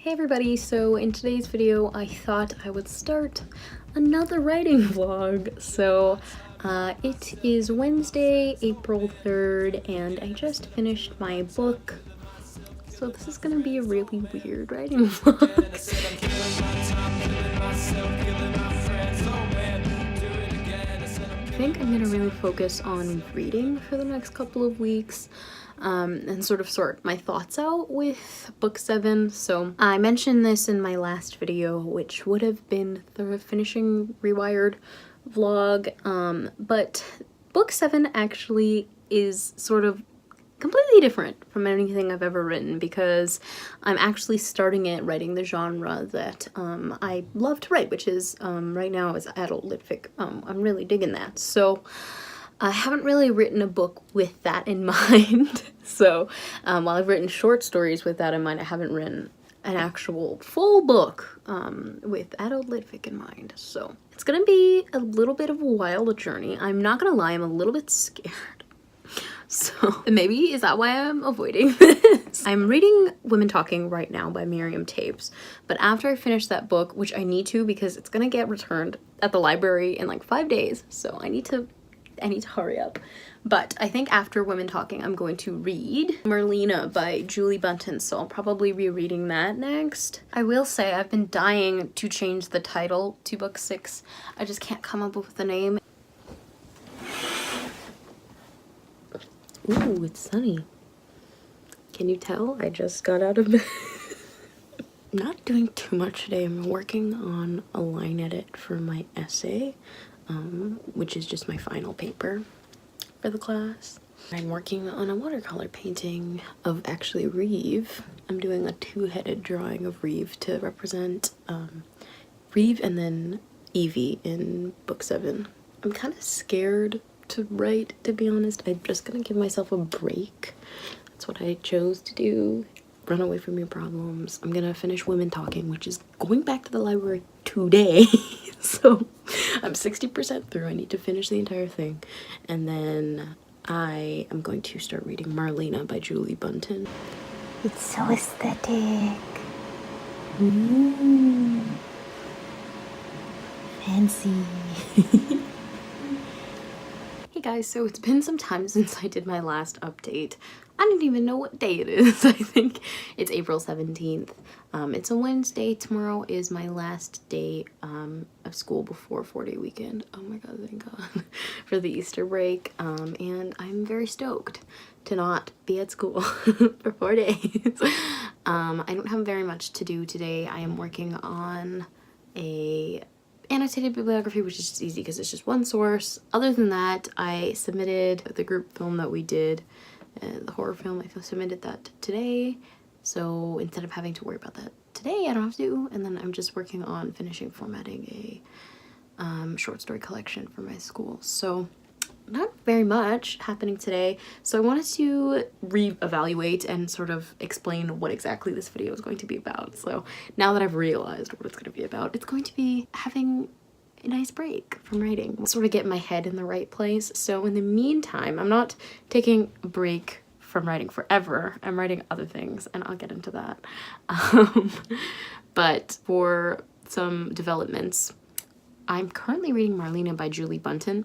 Hey everybody, so in today's video I thought I would start another writing vlog. So it is Wednesday, April 3rd, and I just finished my book. So this is gonna be a really weird writing vlog. I think I'm gonna really focus on reading for the next couple of weeks. And sort of sort my thoughts out with book 7. So I mentioned this in my last video, which would have been the finishing Rewired vlog, but book 7 actually is sort of completely different from anything I've ever written, because I'm actually starting it writing the genre that I love to write, which is right now is adult lit fic. I'm really digging that. So I haven't really written a book with that in mind. So while I've written short stories with that in mind, I haven't written an actual full book with adult lit fic in mind. So it's gonna be a little bit of a wild journey. I'm not gonna lie, I'm a little bit scared. So maybe is that why I'm avoiding this? I'm reading Women Talking right now by Miriam Tapes, but after I finish that book, which I need to because it's gonna get returned at the library in like 5 days, so I need to hurry up. But I think after Women Talking, I'm going to read Marlena by Julie Bunton, so I'll probably be reading that next. I will say I've been dying to change the title to book 6. I just can't come up with a name. Ooh, it's sunny. Can you tell? I just got out of bed. Not doing too much today. I'm working on a line edit for my essay, which is just my final paper for the class. I'm working on a watercolor painting of actually Reeve. I'm doing a two-headed drawing of Reeve to represent Reeve and then Evie in book 7. I'm kind of scared to write, to be honest. I'm just gonna give myself a break. That's what I chose to do. Run away from your problems. I'm gonna finish Women Talking, which is going back to the library today. So I'm 60% through. I need to finish the entire thing. And then I am going to start reading Marlena by Julie Bunton. It's so aesthetic. Fancy. Hey guys, so it's been some time since I did my last update. I don't even know what day it is. I think it's April 17th. It's a Wednesday. Tomorrow is my last day of school before 4-day weekend. Oh my god, thank god. For the Easter break. And I'm very stoked to not be at school for 4 days. I don't have very much to do today. I am working on a annotated bibliography, which is just easy because it's just one source. Other than that, I submitted the group film that we did, the horror film. I submitted that today, so instead of having to worry about that today, I don't have to. And then I'm just working on finishing formatting a short story collection for my school. So not very much happening today. So I wanted to re-evaluate and sort of explain what exactly this video is going to be about. So now that I've realized what it's going to be about, it's going to be having a nice break from writing. Sort of get my head in the right place. So in the meantime, I'm not taking a break from writing forever. I'm writing other things, and I'll get into that. But for some developments, I'm currently reading Marlena by Julie Bunton,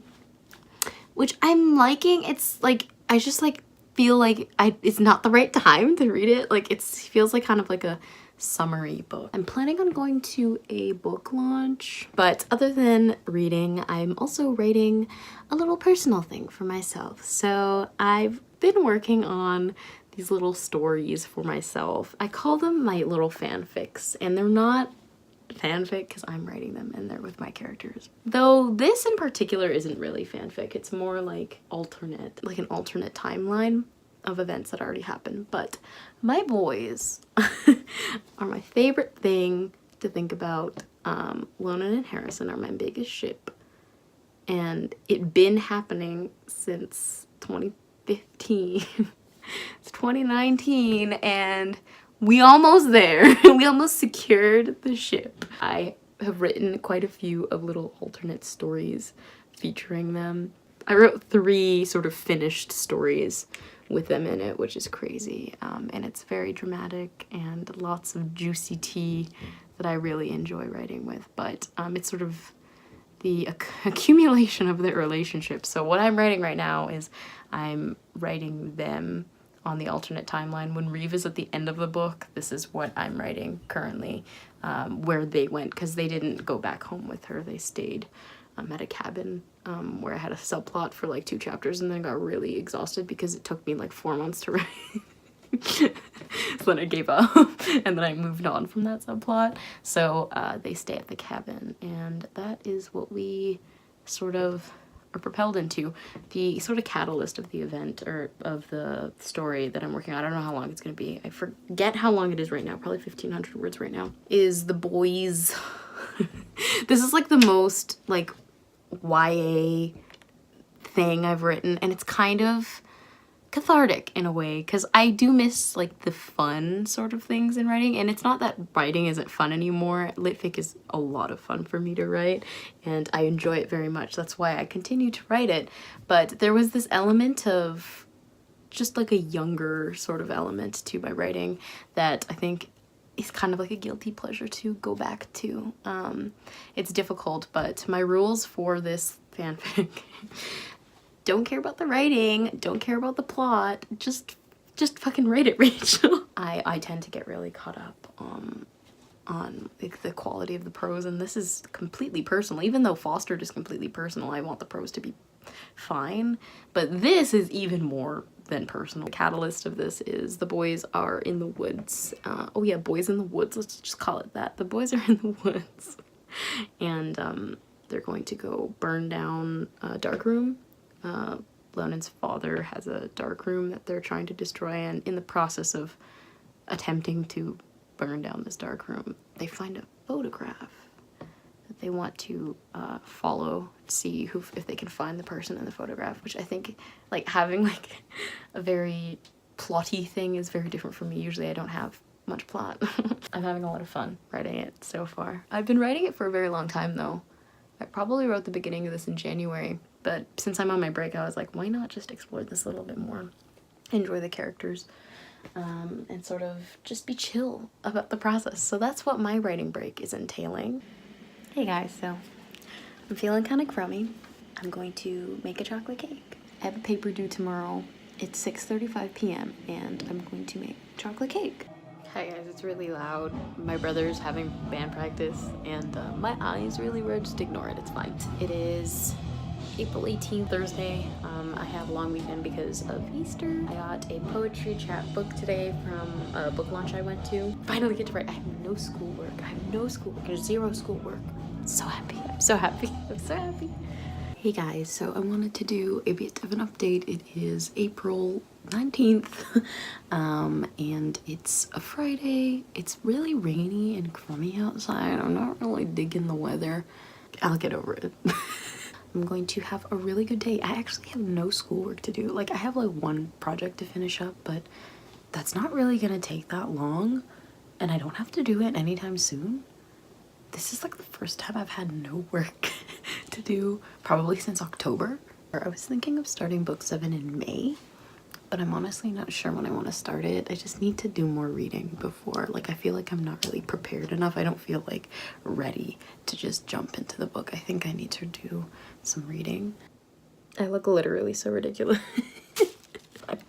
which I'm liking. It's like, I just like feel like it's not the right time to read it. Like it feels like kind of like a summary book. I'm planning on going to a book launch, but other than reading, I'm also writing a little personal thing for myself. So I've been working on these little stories for myself. I call them my little fanfics, and they're not fanfic because I'm writing them and they're with my characters. Though this in particular isn't really fanfic, it's more like an alternate timeline of events that already happened. But my boys are my favorite thing to think about. Lonan and Harrison are my biggest ship, and it been happening since 2015. It's 2019 and we almost there. We almost secured the ship. I have written quite a few of little alternate stories featuring them. I wrote 3 sort of finished stories with them in it, which is crazy. And it's very dramatic and lots of juicy tea that I really enjoy writing with. But it's sort of the accumulation of their relationship. So what I'm writing right now is I'm writing them on the alternate timeline. When Reeve is at the end of the book, this is what I'm writing currently, where they went, because they didn't go back home with her. They stayed at a cabin where I had a subplot for like 2 chapters, and then I got really exhausted because it took me like 4 months to write. So then I gave up and then I moved on from that subplot. So they stay at the cabin, and that is what we sort of are propelled into. The sort of catalyst of the event, or of the story that I'm working on, I don't know how long it's going to be. I forget how long it is right now, probably 1,500 words right now, is the boys. This is like the most like YA thing I've written, and it's kind of cathartic in a way, because I do miss like the fun sort of things in writing, and it's not that writing isn't fun anymore. Litfic is a lot of fun for me to write, and I enjoy it very much. That's why I continue to write it. But there was this element of just like a younger sort of element to my writing that I think is kind of like a guilty pleasure to go back to. It's difficult, but my rules for this fanfic don't care about the writing, don't care about the plot, just fucking write it, Rachel. I tend to get really caught up on like, the quality of the prose, and this is completely personal. Even though Fostered is completely personal, I want the prose to be fine, but this is even more than personal. The catalyst of this is the boys are in the woods. Oh yeah, boys in the woods, let's just call it that. The boys are in the woods, and they're going to go burn down a dark room. Lennon's father has a dark room that they're trying to destroy, and in the process of attempting to burn down this dark room, they find a photograph that they want to follow, see if they can find the person in the photograph, which I think, like, having like a very plotty thing is very different for me. Usually I don't have much plot. I'm having a lot of fun writing it so far. I've been writing it for a very long time though. I probably wrote the beginning of this in January, but since I'm on my break, I was like, why not just explore this a little bit more, enjoy the characters, and sort of just be chill about the process. So that's what my writing break is entailing. Hey guys, so I'm feeling kind of crummy. I'm going to make a chocolate cake. I have a paper due tomorrow. It's 6:35 p.m. and I'm going to make chocolate cake. Hi guys, it's really loud. My brother's having band practice, and my eye is really red. Just ignore it, it's fine. It is April 18th, Thursday. I have a long weekend because of Easter. I got a poetry chat book today from a book launch I went to. Finally get to write. I have no schoolwork. There's zero schoolwork. So happy. I'm so happy. I'm so happy. Hey guys, so I wanted to do a bit of an update. It is April 19th, and it's a Friday. It's really rainy and crummy outside. I'm not really digging the weather. I'll get over it. I'm going to have a really good day. I actually have no schoolwork to do. Like, I have like one project to finish up, but that's not really gonna take that long, and I don't have to do it anytime soon. This is like the first time I've had no work to do probably since October. I was thinking of starting book 7 in May, but I'm honestly not sure when I want to start it. I just need to do more reading before. Like, I feel like I'm not really prepared enough. I don't feel like ready to just jump into the book. I think I need to do some reading. I look literally so ridiculous. I'm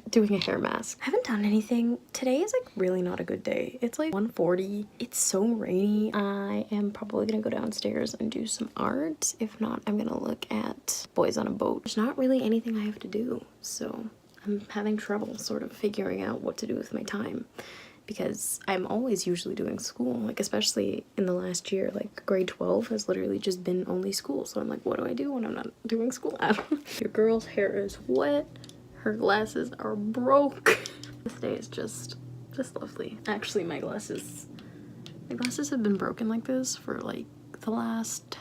doing a hair mask. I haven't done anything. Today is like really not a good day. It's like 1:40. It's so rainy. I am probably gonna go downstairs and do some art. If not, I'm gonna look at Boys on a Boat. There's not really anything I have to do, so I'm having trouble sort of figuring out what to do with my time, because I'm always usually doing school, like especially in the last year. Like grade 12 has literally just been only school, so I'm like, what do I do when I'm not doing school? Your girl's hair is wet, her glasses are broke. This day is just lovely. Actually, my glasses have been broken like this for like the last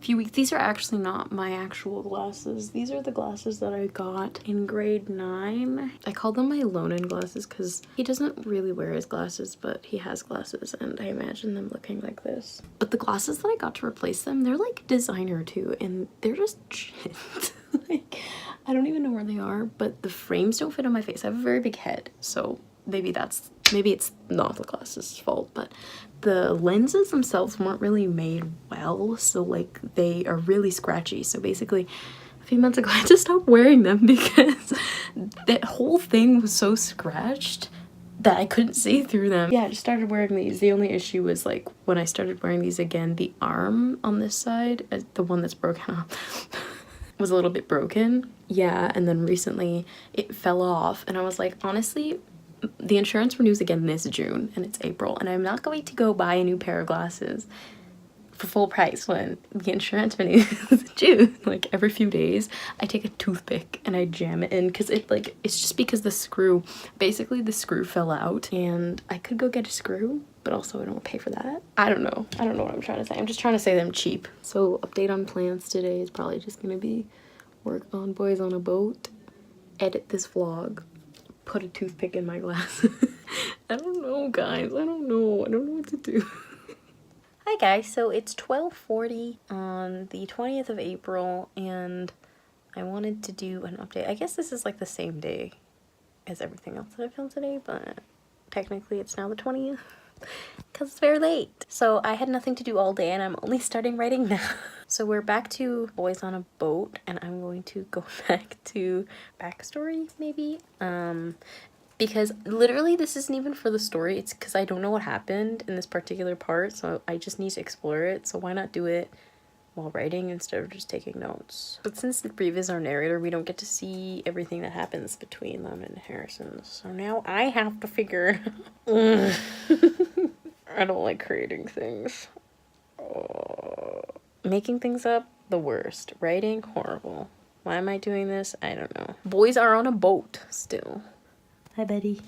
few weeks. These are actually not my actual glasses. These are the glasses that I got in grade 9. I call them my Lonan glasses because he doesn't really wear his glasses, but he has glasses, and I imagine them looking like this. But the glasses that I got to replace them, they're like designer too, and they're just shit. Like, I don't even know where they are, but the frames don't fit on my face. I have a very big head, so maybe it's not the glasses' fault, but the lenses themselves weren't really made well, so like they are really scratchy. So basically a few months ago I had to stop wearing them because that whole thing was so scratched that I couldn't see through them. Yeah, I just started wearing these. The only issue was like when I started wearing these again, the arm on this side, the one that's broken off, was a little bit broken. Yeah, and then recently it fell off and I was like, honestly, the insurance renews again this June and it's April, and I'm not going to go buy a new pair of glasses for full price when the insurance renews in June. Like every few days I take a toothpick and I jam it in because it's just because the screw fell out and I could go get a screw, but also I don't want to pay for that. I don't know what I'm trying to say. I'm just trying to say that I'm cheap. So update on plans today is probably just gonna be work on Boys on a Boat, edit this vlog, put a toothpick in my glass. I don't know, guys. I don't know what to do. Hi guys, so it's 12:40 on the 20th of April and I wanted to do an update. I guess this is like the same day as everything else that I filmed today, but technically it's now the 20th because it's very late. So I had nothing to do all day and I'm only starting writing now. So we're back to Boys on a Boat and I'm going to go back to backstory maybe. Because literally this isn't even for the story, it's because I don't know what happened in this particular part, so I just need to explore it, so why not do it while writing instead of just taking notes. But since Reeve is our narrator, we don't get to see everything that happens between them and Harrison, so now I have to figure I don't like creating things. Making things up, the worst. Writing, horrible. Why am I doing this? I don't know. Boys are on a boat still. Hi, buddy.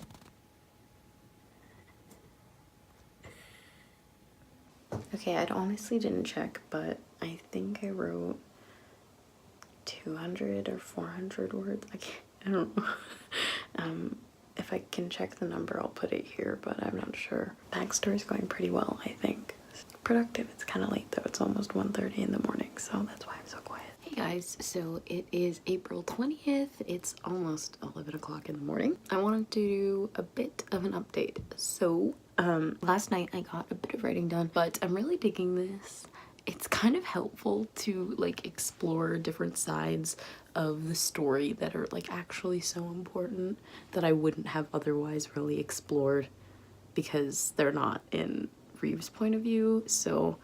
Okay, I honestly didn't check, but I think I wrote 200 or 400 words. I don't know. If I can check the number, I'll put it here, but I'm not sure. Backstory's going pretty well, I think. It's productive. It's kind of late though. It's almost 1:30 in the morning, so that's why I'm so quiet. Hey guys, so it is April 20th. It's almost 11 o'clock in the morning. I wanted to do a bit of an update. So last night I got a bit of writing done, but I'm really digging this. It's kind of helpful to like explore different sides of the story that are like actually so important that I wouldn't have otherwise really explored because they're not in Reeve's point of view. So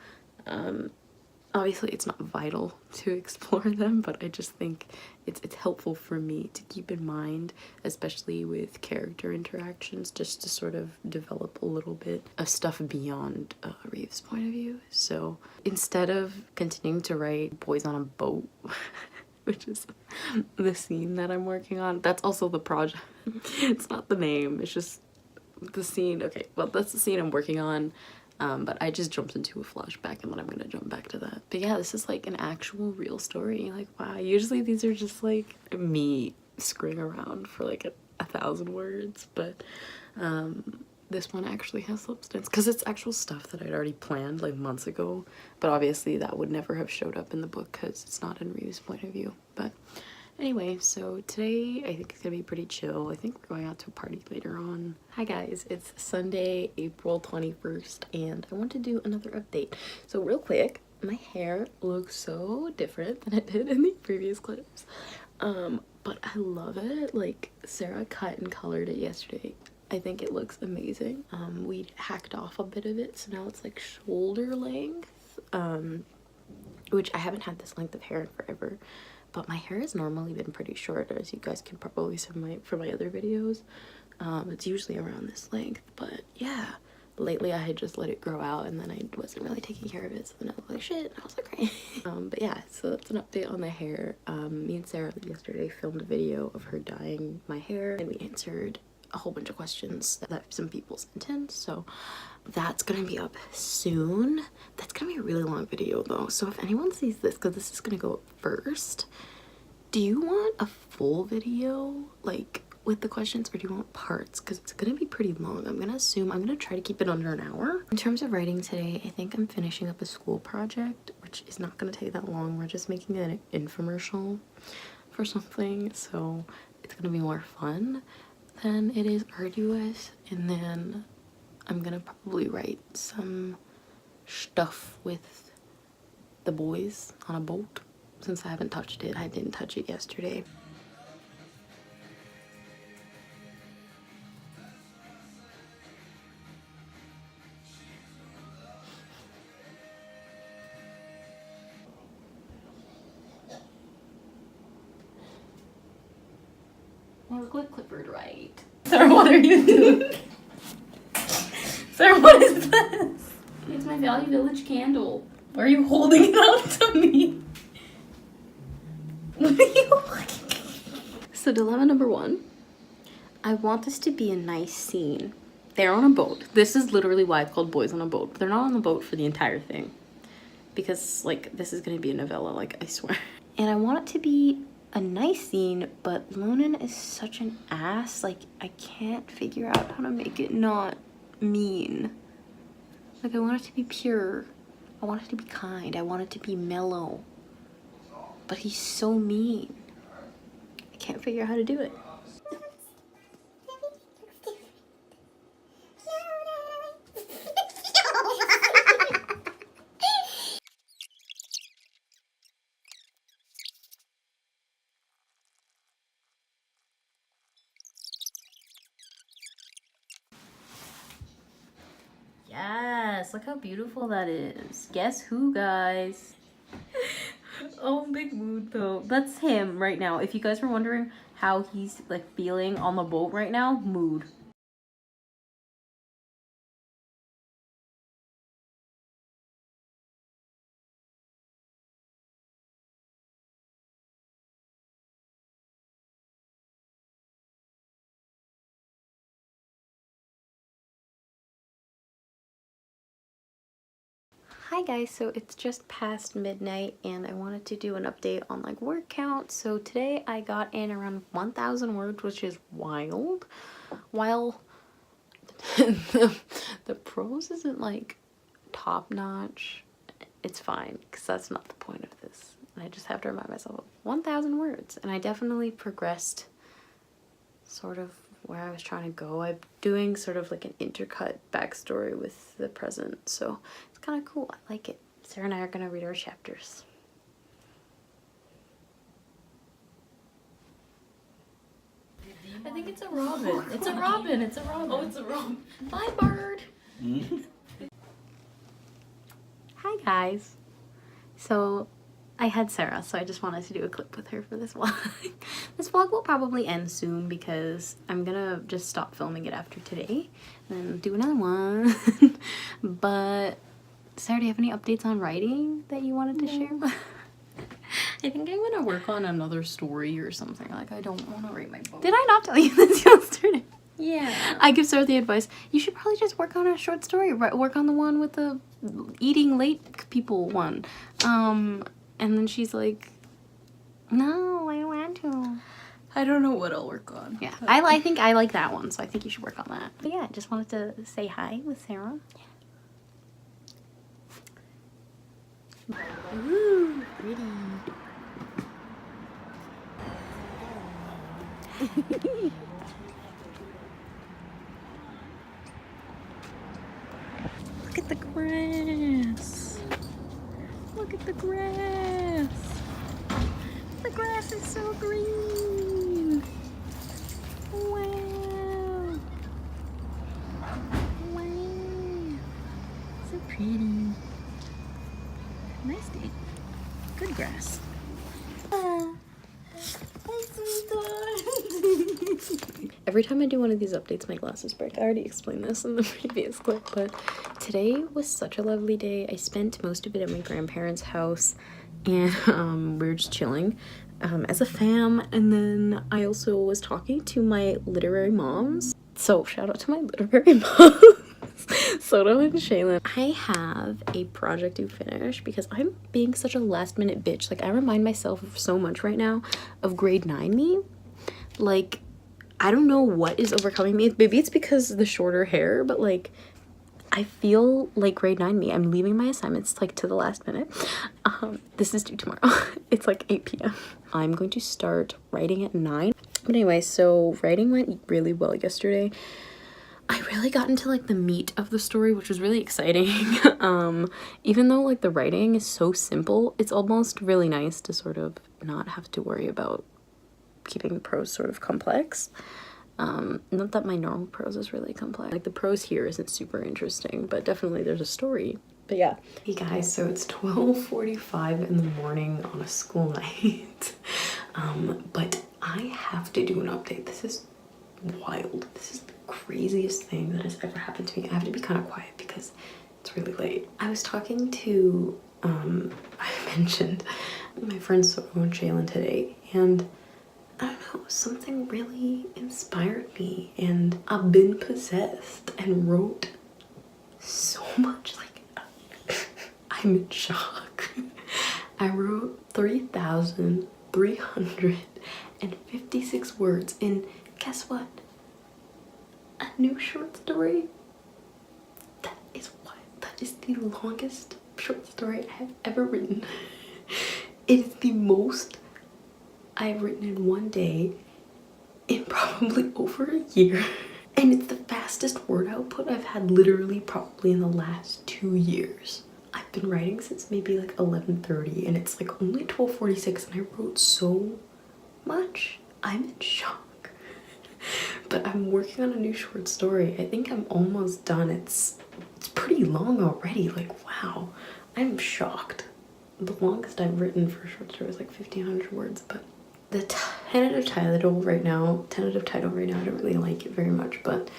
obviously it's not vital to explore them, but I just think it's helpful for me to keep in mind, especially with character interactions, just to sort of develop a little bit of stuff beyond Reeve's point of view. So instead of continuing to write Boys on a Boat, which is the scene that I'm working on, that's also the project. It's not the name, it's just the scene. Okay, well, that's the scene I'm working on. But I just jumped into a flashback and then I'm gonna jump back to that. But yeah, this is like an actual real story. Like, wow, usually these are just like me screwing around for like 1,000 words, but this one actually has substance because it's actual stuff that I'd already planned like months ago, but obviously that would never have showed up in the book because it's not in Reeve's point of view. But anyway, so today I think it's gonna be pretty chill. I think we're going out to a party later on. Hi guys, it's Sunday, April 21st, and I want to do another update. So real quick, my hair looks so different than it did in the previous clips. But I love it. Like, Sarah cut and colored it yesterday. I think it looks amazing. We hacked off a bit of it, so now it's like shoulder length, which I haven't had this length of hair in forever. But my hair has normally been pretty short, as you guys can probably see from my other videos. It's usually around this length, but yeah, lately I had just let it grow out and then I wasn't really taking care of it, so then I was like, shit, and I was like, great. But yeah, so that's an update on the hair. Me and Sarah yesterday filmed a video of her dyeing my hair, and we answered a whole bunch of questions that some people sent in, so that's gonna be up soon. That's gonna be a really long video though, so if anyone sees this, because this is gonna go up first, do you want a full video like with the questions, or do you want parts? Because it's gonna be pretty long. I'm gonna try to keep it under an hour. In terms of writing today, I think I'm finishing up a school project, which is not gonna take that long. We're just making an infomercial for something, so it's gonna be more fun than it is arduous. And then I'm gonna probably write some stuff with the boys on a boat since I haven't touched it. I didn't touch it yesterday. I look like Clifford, right? Sarah, what are you doing? Sarah, what is this? It's my Value Village candle. Why are you holding it out to me? What are you looking? So dilemma number 1. I want this to be a nice scene. They're on a boat. This is literally why it's called Boys on a Boat. But they're not on the boat for the entire thing. Because, like, this is gonna be a novella, like, I swear. And I want it to be a nice scene, but Lonan is such an ass. Like, I can't figure out how to make it not mean. Like, I want it to be pure. I want it to be kind. I want it to be mellow. But he's so mean. I can't figure out how to do it. Yes, look how beautiful that is. Guess who, guys? Oh, big mood though. That's him right now. If you guys were wondering how he's like feeling on the boat right now, mood. Hi guys, so it's just past midnight and I wanted to do an update on like word count. So today I got in around 1,000 words, which is wild. While the prose isn't like top notch, it's fine because that's not the point of this. And I just have to remind myself of 1,000 words, and I definitely progressed sort of where I was trying to go. I'm doing sort of like an intercut backstory with the present, so it's kind of cool. I like it. Sarah and I are gonna read our chapters. I think it's a robin. It's a robin. It's a robin. Oh, it's a robin. Bye, bird. Hi, guys. So I had Sarah, so I just wanted to do a clip with her for this vlog. This vlog will probably end soon because I'm gonna just stop filming it after today and then do another one. But Sarah, do you have any updates on writing that you wanted to share? I think I'm gonna work on another story or something. Like, I don't want to write my book. Did I not tell you this yesterday? Yeah. I give Sarah the advice, you should probably just work on a short story. Work on the one with the eating late people one. And then she's like, no, I don't want to. I don't know what I'll work on. Yeah, I think I like that one, so I think you should work on that. But yeah, I just wanted to say hi with Sarah. Yeah. Ooh, pretty. Look at the grass. Look at the grass. The grass is so green. Wow. Wow. So pretty. Nice day. Good grass. Every time I do one of these updates, my glasses break. I already explained this in the previous clip, but today was such a lovely day. I spent most of it at my grandparents' house, and we were just chilling as a fam. And then I also was talking to my literary moms. So shout out to my literary moms, Soto and Shaelin. I have a project to finish because I'm being such a last minute bitch. Like, I remind myself so much right now of grade 9 me. Like, I don't know what is overcoming me. Maybe it's because of the shorter hair, but like, I feel like grade 9 me. I'm leaving my assignments like to the last minute. This is due tomorrow. It's like 8 p.m. I'm going to start writing at 9. But anyway, so writing went really well yesterday. I really got into like the meat of the story, which was really exciting. Even though like the writing is so simple, it's almost really nice to sort of not have to worry about keeping the prose sort of complex. Not that my normal prose is really complex. Like the prose here isn't super interesting, but definitely there's a story. But yeah. Hey guys, so it's 12:45 in the morning on a school night. But I have to do an update. This is wild. This is the craziest thing that has ever happened to me. I have to be kind of quiet because it's really late. I was talking to, I mentioned my friend Soto and Shaelin today, and I don't know, something really inspired me, and I've been possessed and wrote so much. Like, I'm in shock. I wrote 3,356 words, and guess what? A new short story. That is what? That is the longest short story I have ever written. It is the most I've written in one day in probably over a year. And it's the fastest word output I've had literally probably in the last 2 years. I've been writing since maybe like 11:30 and it's like only 12:46 and I wrote so much. I'm in shock. But I'm working on a new short story. I think I'm almost done. It's pretty long already. Like, wow, I'm shocked. The longest I've written for a short story is like 1,500 words, but the tentative title right now, I don't really like it very much, but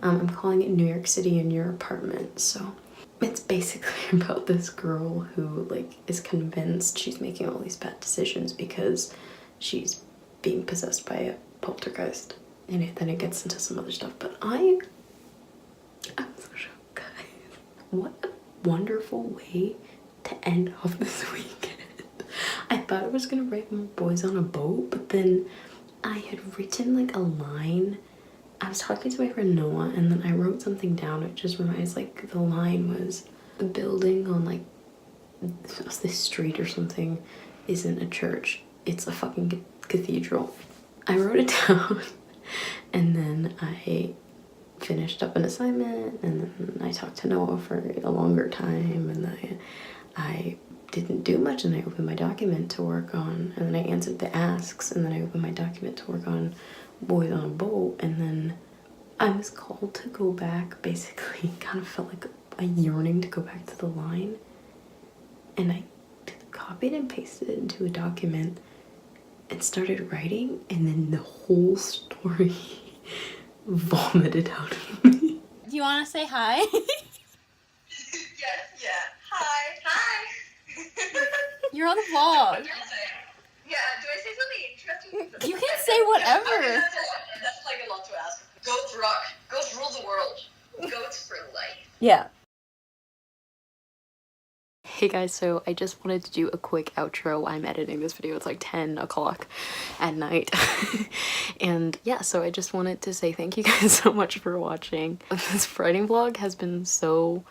I'm calling it New York City in Your Apartment. So it's basically about this girl who like is convinced she's making all these bad decisions because she's being possessed by a poltergeist. And then it gets into some other stuff, but I'm so shocked, guys. What a wonderful way to end off this weekend. I thought I was gonna write more boys on a boat, but then I had written like a line. I was talking to my friend Noah and then I wrote something down. It just reminds, like, the line was, the building on like this street or something isn't a church, it's a fucking cathedral. I wrote it down and then I finished up an assignment and then I talked to Noah for a longer time and I didn't do much and I opened my document to work on, and then I answered the asks and then I opened my document to work on boys on a boat, and then I was called to go back. Basically kind of felt like a yearning to go back to the line, and I copied and pasted it into a document and started writing, and then the whole story vomited out of me. Do you want to say hi? Yes, yeah. Hi. Hi. You're on the vlog. Yeah, do I say something interesting? You can say whatever. I mean, that's like a lot to ask. Goats rock. Goats rule the world. Goats for life. Yeah. Hey guys, so I just wanted to do a quick outro. I'm editing this video, it's like 10 o'clock at night. And yeah, so I just wanted to say thank you guys so much for watching. This writing vlog has been so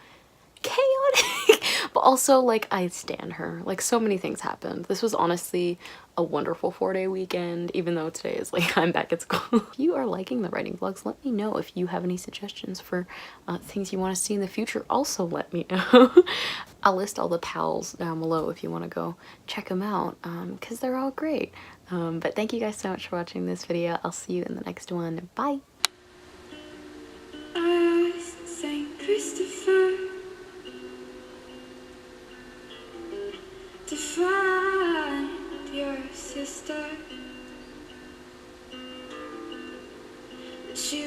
chaotic, but also like I stan her. Like, so many things happened. This was honestly a wonderful 4-day weekend, even though today is like I'm back at school. If you are liking the writing vlogs, let me know. If you have any suggestions for things you want to see in the future, also let me know. I'll list all the pals down below if you want to go check them out, because they're all great. But thank you guys so much for watching this video. I'll see you in the next one. Bye! Saint Christopher, to find your sister. She